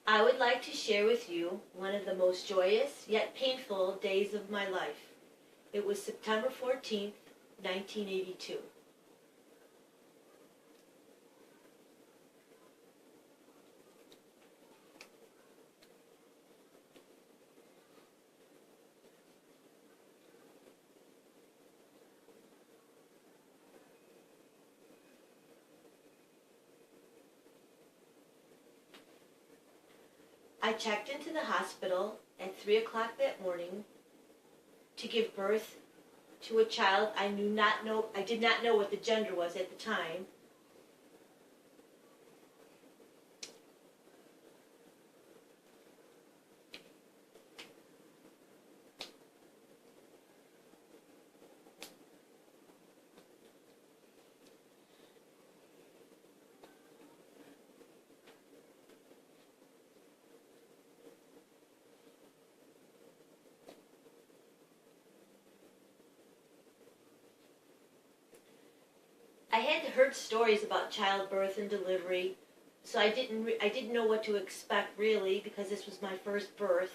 I would like to share with you one of the most joyous yet painful days of my life. It was September 14th, 1982. I checked into the hospital at 3 o'clock that morning to give birth to a child I did not know what the gender was at the time. I had heard stories about childbirth and delivery, so I didn't know what to expect really, because this was my first birth,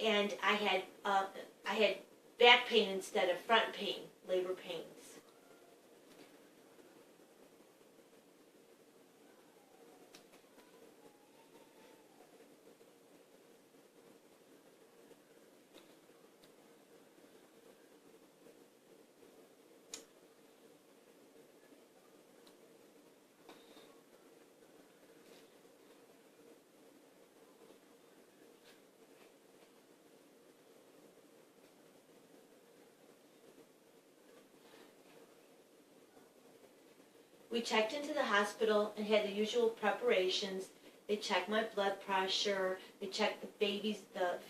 and I had back pain instead of front pain, labor pains. We checked into the hospital and had the usual preparations. They checked my blood pressure. They checked the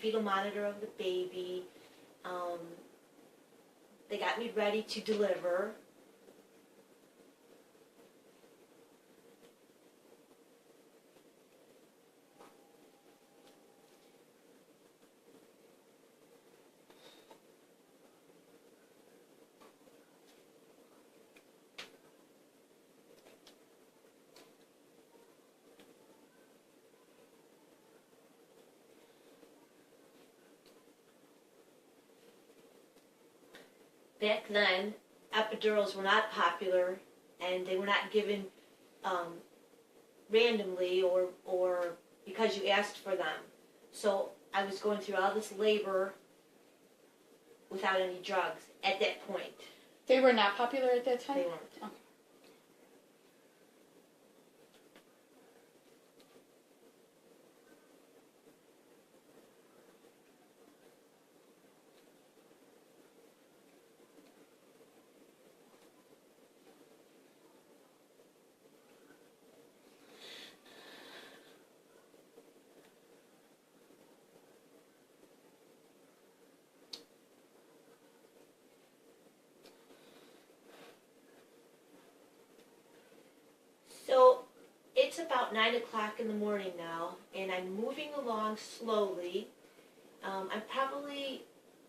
fetal monitor of the baby. They got me ready to deliver. Back then, epidurals were not popular, and they were not given randomly or because you asked for them. So I was going through all this labor without any drugs at that point. They were not popular at that time? They weren't. Oh. So it's about 9 o'clock in the morning now, and I'm moving along slowly. I'm probably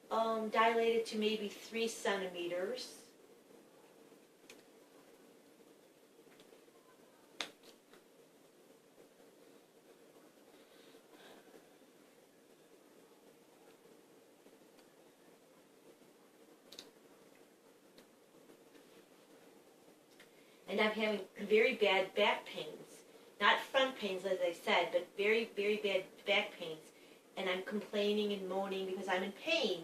dilated to maybe 3 centimeters. And I'm having very bad back pains. Not front pains, as I said, but very, very bad back pains. And I'm complaining and moaning because I'm in pain.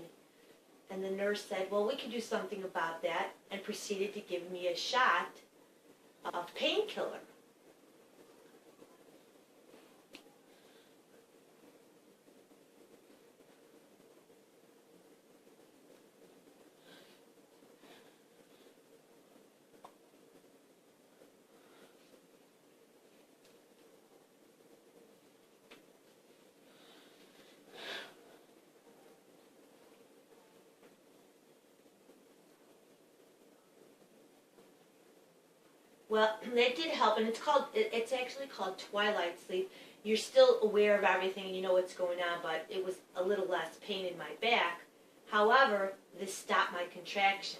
And the nurse said, well, we can do something about that, and proceeded to give me a shot of painkiller. Well, that did help, and it's actually called twilight sleep. You're still aware of everything and you know what's going on, but it was a little less pain in my back. However, this stopped my contractions.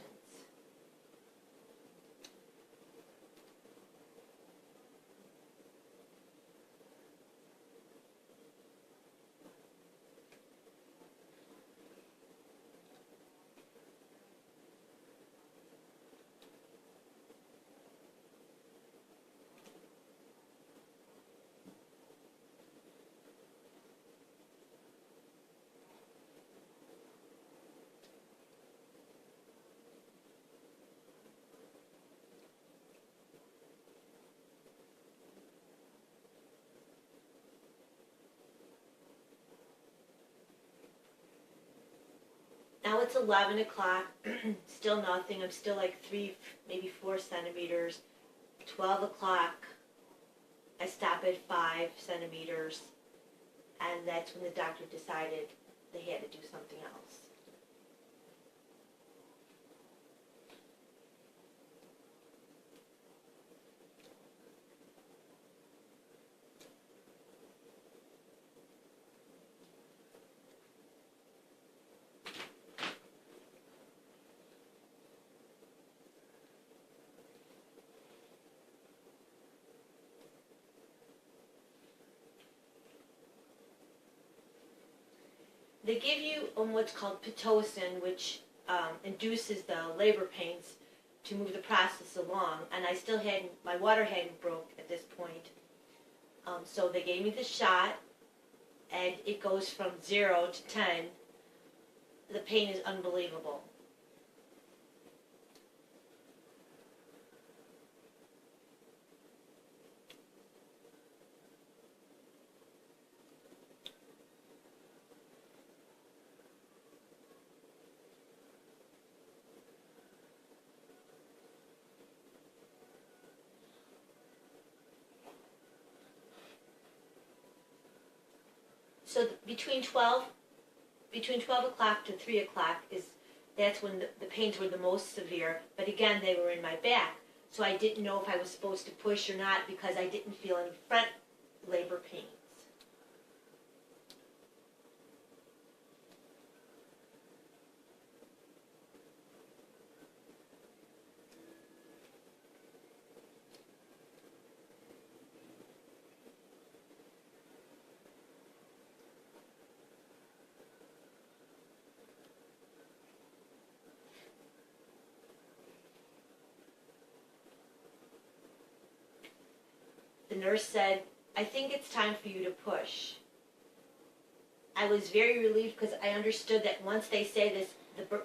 Now it's 11 o'clock, still nothing. I'm still like 3, maybe 4 centimeters. 12 o'clock, I stop at 5 centimeters, and that's when the doctor decided they had to do something else. They give you what's called Pitocin, which induces the labor pains to move the process along. And I still hadn't, my water hadn't broke at this point. So they gave me the shot, and it goes from 0 to 10. The pain is unbelievable. So between 12 o'clock to 3 o'clock that's when the pains were the most severe. But again, they were in my back, so I didn't know if I was supposed to push or not because I didn't feel any front labor pains. The nurse said, "I think it's time for you to push." I was very relieved because I understood that once they say this,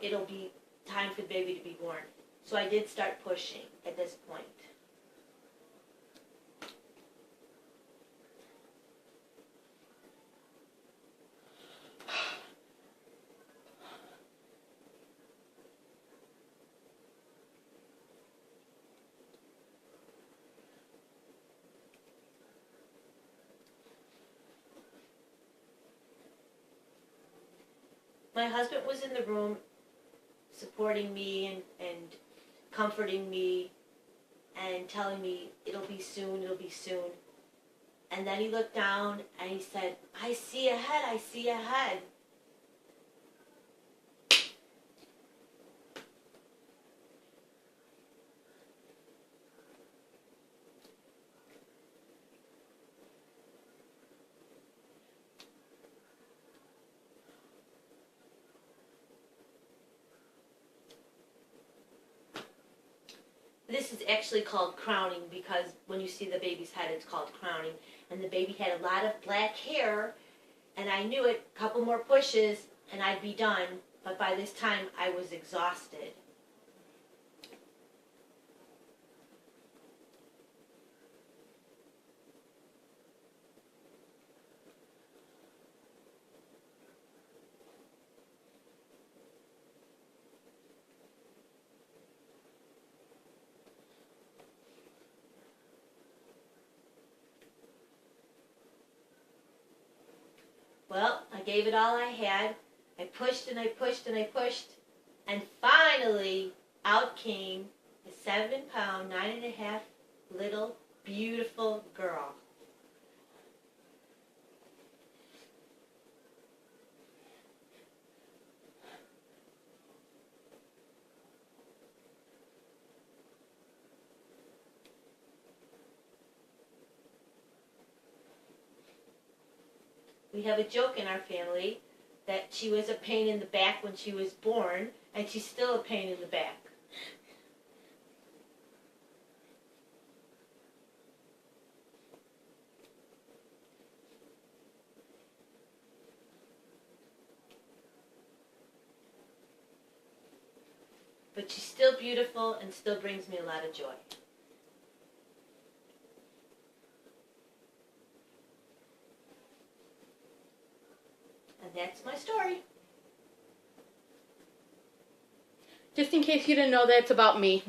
it'll be time for the baby to be born. So I did start pushing at this point. My husband was in the room supporting me and comforting me and telling me it'll be soon, it'll be soon. And then he looked down and he said, "I see ahead, I see ahead." This is actually called crowning because when you see the baby's head, it's called crowning. And the baby had a lot of black hair, and I knew it, a couple more pushes, and I'd be done. But by this time, I was exhausted. Well, I gave it all I had. I pushed and I pushed and I pushed. And finally, out came a 7-pound, 9.5 little, beautiful girl. We have a joke in our family that she was a pain in the back when she was born, and she's still a pain in the back. But she's still beautiful and still brings me a lot of joy. And that's my story. Just in case you didn't know, that's about me.